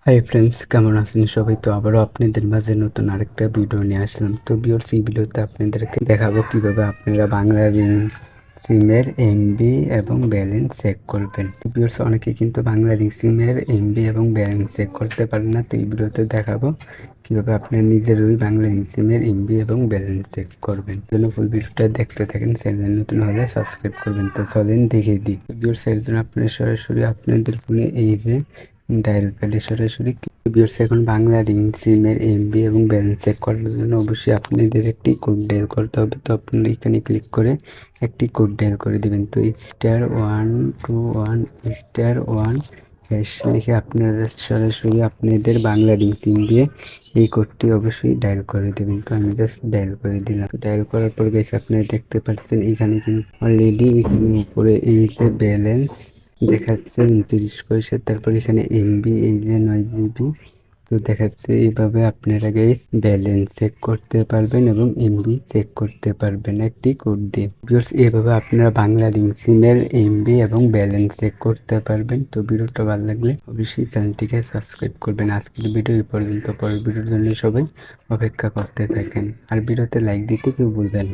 Hi friends, কেমন আছেন সবাই? তো আবারও আপনাদের মাঝে নতুন আরেকটা ভিডিও নিয়ে আসলাম। তো ভিউয়ার্স, এই ভিডিওতে আপনাদেরকে দেখাবো কিভাবে আপনারা বাংলা রিং সিমের এমবি এবং ব্যালেন্স চেক করবেন। ভিউয়ার্স, অনেকে কিন্তু বাংলা রিং সিমের এমবি এবং ব্যালেন্স চেক করতে পারেন না। তো এই ভিডিওতে দেখাবো কিভাবে আপনার নিজের ওই বাংলা রিং সিমের এমবি এবং ব্যালেন্স চেক করবেন। জন্য ফুল ভিডিওটা দেখতে থাকেন। চ্যানেল নতুন হলে সাবস্ক্রাইব করবেন। তো চলেন দেখে দিই। ভিউয়ার্স, এর জন্য আপনারা সরাসরি আপনাদের ফোনে এই যে ডায়াল প্যাডে সরাসরি ভিউয়ার্স, এখন বাংলা রিং সিমের এমবি এবং ব্যালেন্স চেক করার জন্য অবশ্যই আপনাদের একটি কোড ডায়াল করতে হবে। তো আপনারা এখানে ক্লিক করে একটি কোড ডায়াল করে দেবেন। তো *121*1 হ্যাশ লিখে আপনারা সরাসরি আপনাদের বাংলা রিং সিম দিয়ে এই কোডটি অবশ্যই ডায়াল করে দেবেন। তো আমি জাস্ট ডায়াল করে দিলাম। ডায়াল করার পর গাইস, আপনারা দেখতে পাচ্ছেন এখানে কিন্তু অলরেডি এখানে উপরে এই যে ব্যালেন্স দেখাচ্ছে 29 পয়সা। তারপর এখানে এমবি এই যে 9 জিবি। তো দেখাচ্ছে এইভাবে আপনারা গাইস ব্যালেন্স চেক করতে পারবেন এবং এমবি চেক করতে পারবেন একটি কোড দিয়ে। ভিউয়ার্স, এইভাবে আপনারা বাংলা রিং সিমের এমবি এবং ব্যালেন্স চেক করতে পারবেন। তো ভিডিওটা ভালো লাগলে অবশ্যই চ্যানেলটিকে সাবস্ক্রাইব করবেন। আজকের ভিডিও এই পর্যন্ত। পরের ভিডিওর জন্য সবাই অপেক্ষা করতে থাকেন আর ভিডিওতে লাইক দিতে কেউ ভুলবেন না।